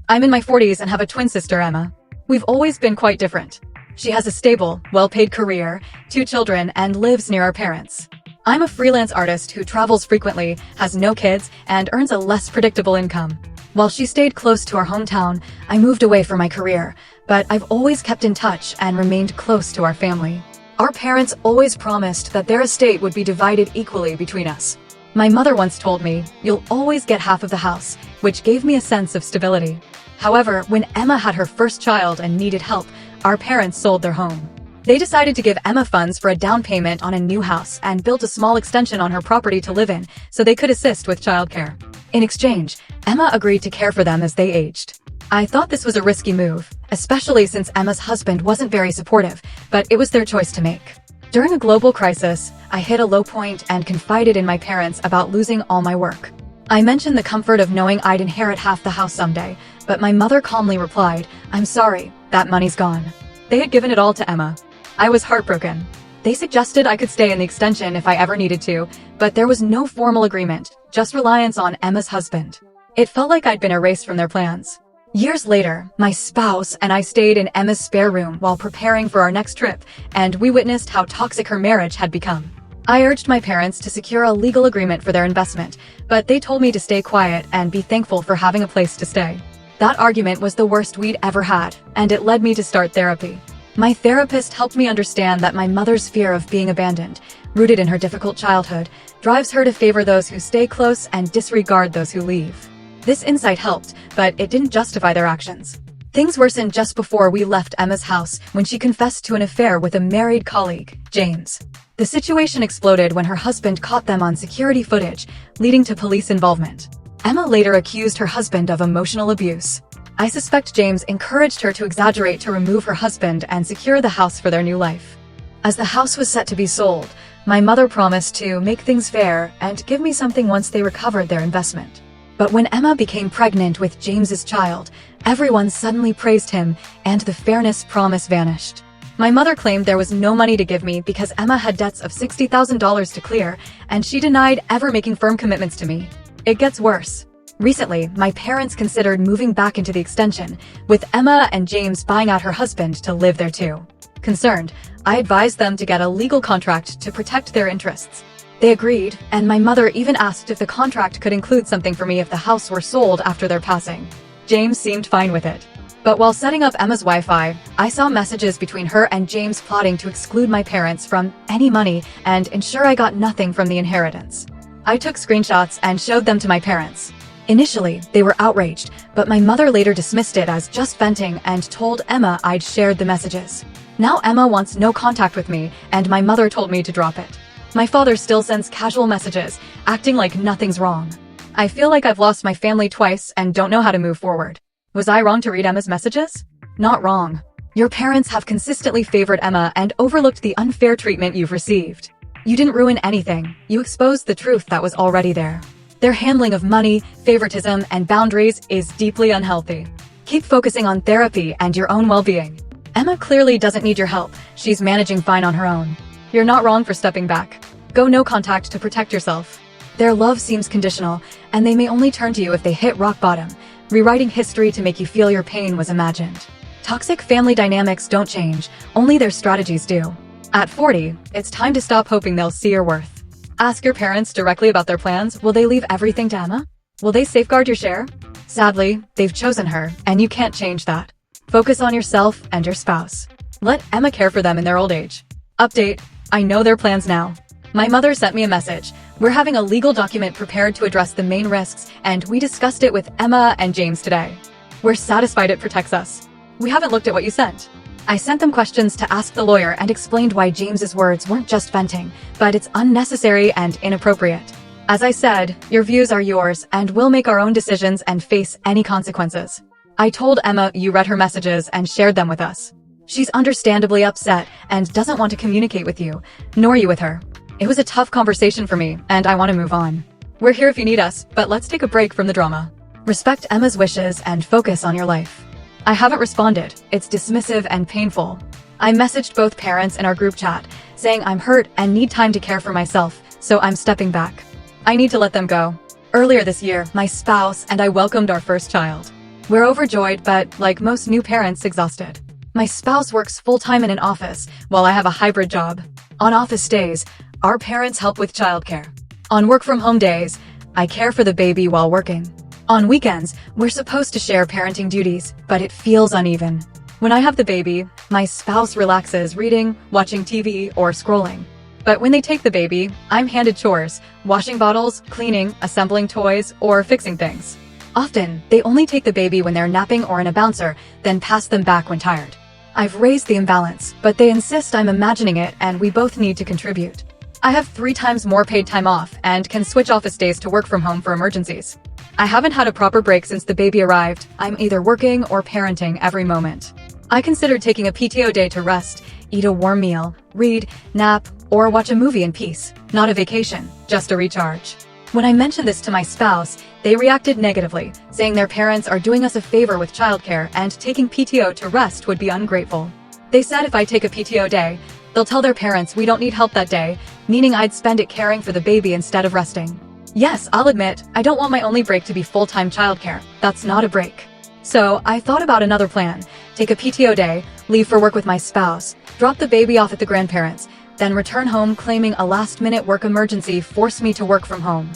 I'm in my 40s and have a twin sister, Emma. We've always been quite different. She has a stable, well-paid career, 2 children, and lives near our parents. I'm a freelance artist who travels frequently, has no kids, and earns a less predictable income. While she stayed close to our hometown, I moved away for my career, but I've always kept in touch and remained close to our family. Our parents always promised that their estate would be divided equally between us. My mother once told me, "You'll always get half of the house," which gave me a sense of stability. However, when Emma had her first child and needed help, our parents sold their home. They decided to give Emma funds for a down payment on a new house and built a small extension on her property to live in so they could assist with childcare. In exchange, Emma agreed to care for them as they aged. I thought this was a risky move, especially since Emma's husband wasn't very supportive, but it was their choice to make. During a global crisis, I hit a low point and confided in my parents about losing all my work. I mentioned the comfort of knowing I'd inherit half the house someday, but my mother calmly replied, "I'm sorry, that money's gone." They had given it all to Emma. I was heartbroken. They suggested I could stay in the extension if I ever needed to, but there was no formal agreement, just reliance on Emma's husband. It felt like I'd been erased from their plans. Years later, my spouse and I stayed in Emma's spare room while preparing for our next trip, and we witnessed how toxic her marriage had become. I urged my parents to secure a legal agreement for their investment, but they told me to stay quiet and be thankful for having a place to stay. That argument was the worst we'd ever had, and it led me to start therapy. My therapist helped me understand that my mother's fear of being abandoned, rooted in her difficult childhood, drives her to favor those who stay close and disregard those who leave. This insight helped, but it didn't justify their actions. Things worsened just before we left Emma's house when she confessed to an affair with a married colleague, James. The situation exploded when her husband caught them on security footage, leading to police involvement. Emma later accused her husband of emotional abuse. I suspect James encouraged her to exaggerate to remove her husband and secure the house for their new life. As the house was set to be sold, my mother promised to make things fair and give me something once they recovered their investment. But when Emma became pregnant with James's child, everyone suddenly praised him, and the fairness promise vanished. My mother claimed there was no money to give me because Emma had debts of $60,000 to clear, and she denied ever making firm commitments to me. It gets worse. Recently, my parents considered moving back into the extension, with Emma and James buying out her husband to live there too. Concerned, I advised them to get a legal contract to protect their interests. They agreed, and my mother even asked if the contract could include something for me if the house were sold after their passing. James seemed fine with it. But while setting up Emma's Wi-Fi, I saw messages between her and James plotting to exclude my parents from any money and ensure I got nothing from the inheritance. I took screenshots and showed them to my parents. Initially, they were outraged, but my mother later dismissed it as just venting and told Emma I'd shared the messages. Now Emma wants no contact with me, and my mother told me to drop it. My father still sends casual messages, acting like nothing's wrong. I feel like I've lost my family twice and don't know how to move forward. Was I wrong to read Emma's messages? Not wrong. Your parents have consistently favored Emma and overlooked the unfair treatment you've received. You didn't ruin anything. You exposed the truth that was already there. Their handling of money, favoritism, and boundaries is deeply unhealthy. Keep focusing on therapy and your own well-being. Emma clearly doesn't need your help. She's managing fine on her own. You're not wrong for stepping back. Go no contact to protect yourself. Their love seems conditional, and they may only turn to you if they hit rock bottom, rewriting history to make you feel your pain was imagined. Toxic family dynamics don't change, only their strategies do. At 40, it's time to stop hoping they'll see your worth. Ask your parents directly about their plans. Will they leave everything to Emma? Will they safeguard your share? Sadly, they've chosen her, and you can't change that. Focus on yourself and your spouse. Let Emma care for them in their old age. Update: I know their plans now. My mother sent me a message. We're having a legal document prepared to address the main risks, and we discussed it with Emma and James today. We're satisfied it protects us. We haven't looked at what you sent. I sent them questions to ask the lawyer and explained why James's words weren't just venting, but it's unnecessary and inappropriate. As I said, your views are yours, and we'll make our own decisions and face any consequences. I told Emma you read her messages and shared them with us. She's understandably upset and doesn't want to communicate with you, nor you with her. It was a tough conversation for me, and I want to move on. We're here if you need us, but let's take a break from the drama. Respect Emma's wishes and focus on your life. I haven't responded. It's dismissive and painful. I messaged both parents in our group chat, saying I'm hurt and need time to care for myself, so I'm stepping back. I need to let them go. Earlier this year, my spouse and I welcomed our first child. We're overjoyed, but like most new parents, exhausted. My spouse works full-time in an office, while I have a hybrid job. On office days, our parents help with childcare. On work-from-home days, I care for the baby while working. On weekends, we're supposed to share parenting duties, but it feels uneven. When I have the baby, my spouse relaxes reading, watching TV, or scrolling. But when they take the baby, I'm handed chores, washing bottles, cleaning, assembling toys, or fixing things. Often, they only take the baby when they're napping or in a bouncer, then pass them back when tired. I've raised the imbalance, but they insist I'm imagining it and we both need to contribute. I have 3 times more paid time off and can switch office days to work from home for emergencies. I haven't had a proper break since the baby arrived. I'm either working or parenting every moment. I considered taking a PTO day to rest, eat a warm meal, read, nap, or watch a movie in peace. Not a vacation, just a recharge. When I mentioned this to my spouse, they reacted negatively, saying their parents are doing us a favor with childcare and taking PTO to rest would be ungrateful. They said if I take a PTO day, they'll tell their parents we don't need help that day, meaning I'd spend it caring for the baby instead of resting. Yes, I'll admit, I don't want my only break to be full-time childcare. That's not a break. So, I thought about another plan. Take a PTO day, leave for work with my spouse, drop the baby off at the grandparents', then return home claiming a last-minute work emergency forced me to work from home.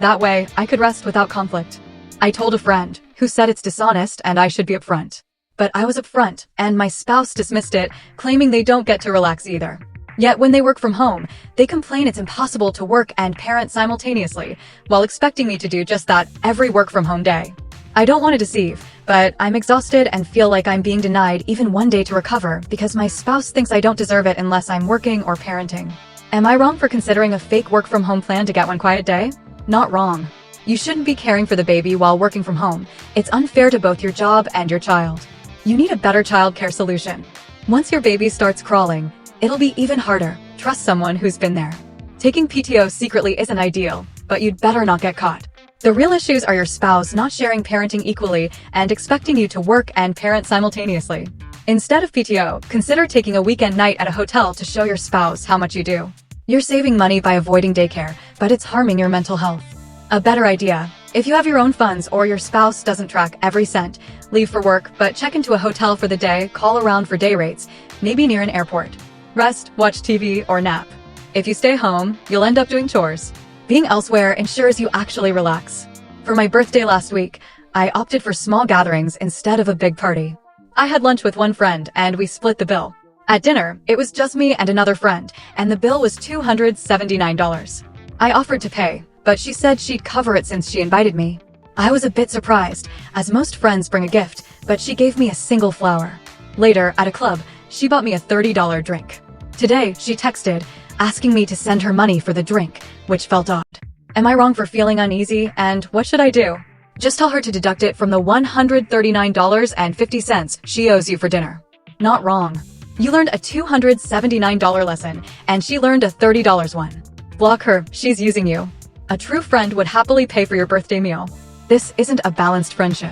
That way, I could rest without conflict. I told a friend, who said it's dishonest and I should be upfront. But I was upfront, and my spouse dismissed it, claiming they don't get to relax either. Yet when they work from home, they complain it's impossible to work and parent simultaneously, while expecting me to do just that every work-from-home day. I don't want to deceive, but I'm exhausted and feel like I'm being denied even one day to recover because my spouse thinks I don't deserve it unless I'm working or parenting. Am I wrong for considering a fake work-from-home plan to get one quiet day? Not wrong. You shouldn't be caring for the baby while working from home. It's unfair to both your job and your child. You need a better childcare solution. Once your baby starts crawling, it'll be even harder. Trust someone who's been there. Taking PTO secretly isn't ideal, but you'd better not get caught. The real issues are your spouse not sharing parenting equally and expecting you to work and parent simultaneously. Instead of PTO, consider taking a weekend night at a hotel to show your spouse how much you do. You're saving money by avoiding daycare, but it's harming your mental health. A better idea. If you have your own funds or your spouse doesn't track every cent, leave for work, but check into a hotel for the day, call around for day rates, maybe near an airport. Rest, watch TV, or nap. If you stay home, you'll end up doing chores. Being elsewhere ensures you actually relax. For my birthday last week, I opted for small gatherings instead of a big party. I had lunch with one friend and we split the bill. At dinner, it was just me and another friend, and the bill was $279. I offered to pay, but she said she'd cover it since she invited me. I was a bit surprised, as most friends bring a gift, but she gave me a single flower. Later, at a club, she bought me a $30 drink. Today, she texted, asking me to send her money for the drink, which felt odd. Am I wrong for feeling uneasy, and what should I do? Just tell her to deduct it from the $139.50 she owes you for dinner. Not wrong. You learned a $279 lesson, and she learned a $30 one. Block her, she's using you. A true friend would happily pay for your birthday meal. This isn't a balanced friendship.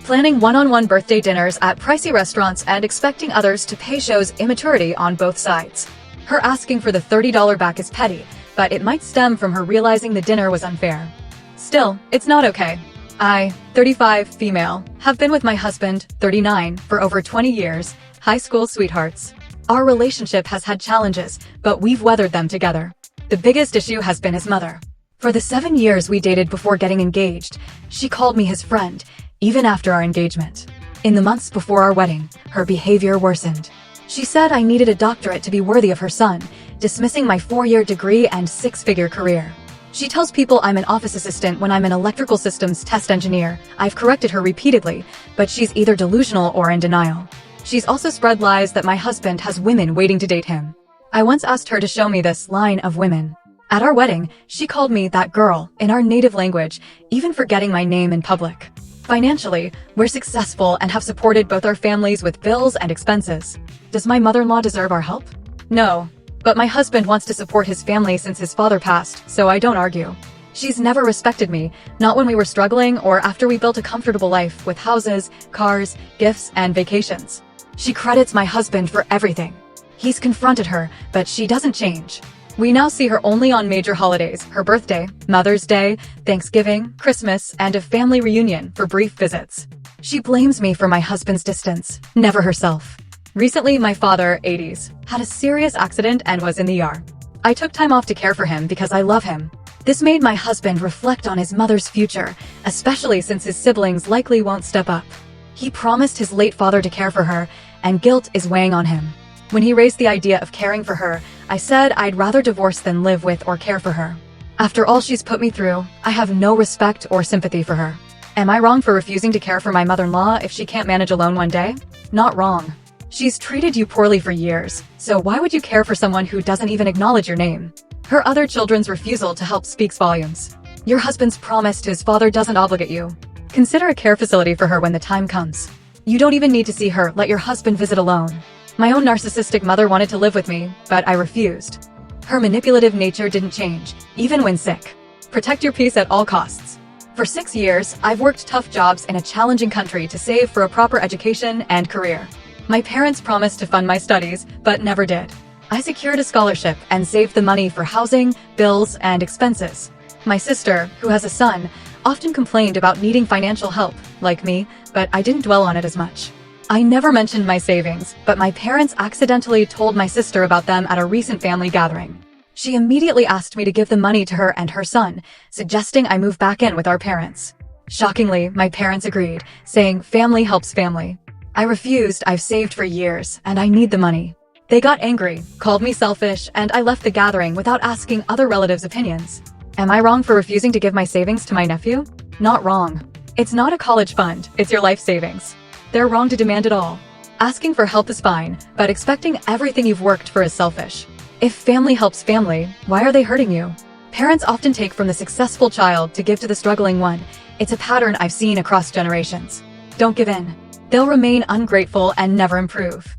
Planning one-on-one birthday dinners at pricey restaurants and expecting others to pay shows immaturity on both sides. Her asking for the $30 back is petty, but it might stem from her realizing the dinner was unfair. Still, it's not okay. I, 35, female, have been with my husband, 39, for over 20 years, high school sweethearts. Our relationship has had challenges, but we've weathered them together. The biggest issue has been his mother. For the 7 years we dated before getting engaged, she called me his friend, even after our engagement. In the months before our wedding, her behavior worsened. She said I needed a doctorate to be worthy of her son, dismissing my 4-year degree and 6-figure career. She tells people I'm an office assistant when I'm an electrical systems test engineer. I've corrected her repeatedly, but she's either delusional or in denial. She's also spread lies that my husband has women waiting to date him. I once asked her to show me this line of women. At our wedding, she called me that girl in our native language, even forgetting my name in public. Financially, we're successful and have supported both our families with bills and expenses. Does my mother-in-law deserve our help? No. But my husband wants to support his family since his father passed, so I don't argue. She's never respected me, not when we were struggling or after we built a comfortable life with houses, cars, gifts, and vacations. She credits my husband for everything. He's confronted her, but she doesn't change. We now see her only on major holidays: her birthday, Mother's Day, Thanksgiving, Christmas, and a family reunion for brief visits. She blames me for my husband's distance, never herself. Recently, my father, 80s, had a serious accident and was in the ER. I took time off to care for him because I love him. This made my husband reflect on his mother's future, especially since his siblings likely won't step up. He promised his late father to care for her, and guilt is weighing on him. When he raised the idea of caring for her, I said I'd rather divorce than live with or care for her. After all she's put me through, I have no respect or sympathy for her. Am I wrong for refusing to care for my mother-in-law if she can't manage alone one day? Not wrong. She's treated you poorly for years, so why would you care for someone who doesn't even acknowledge your name? Her other children's refusal to help speaks volumes. Your husband's promise to his father doesn't obligate you. Consider a care facility for her when the time comes. You don't even need to see her, let your husband visit alone. My own narcissistic mother wanted to live with me, but I refused. Her manipulative nature didn't change, even when sick. Protect your peace at all costs. For 6 years, I've worked tough jobs in a challenging country to save for a proper education and career. My parents promised to fund my studies, but never did. I secured a scholarship and saved the money for housing, bills, and expenses. My sister, who has a son, often complained about needing financial help, like me, but I didn't dwell on it as much. I never mentioned my savings, but my parents accidentally told my sister about them at a recent family gathering. She immediately asked me to give the money to her and her son, suggesting I move back in with our parents. Shockingly, my parents agreed, saying family helps family. I refused. I've saved for years, and I need the money. They got angry, called me selfish, and I left the gathering without asking other relatives' opinions. Am I wrong for refusing to give my savings to my nephew? Not wrong. It's not a college fund, it's your life savings. They're wrong to demand it all. Asking for help is fine, but expecting everything you've worked for is selfish. If family helps family, why are they hurting you? Parents often take from the successful child to give to the struggling one. It's a pattern I've seen across generations. Don't give in. They'll remain ungrateful and never improve.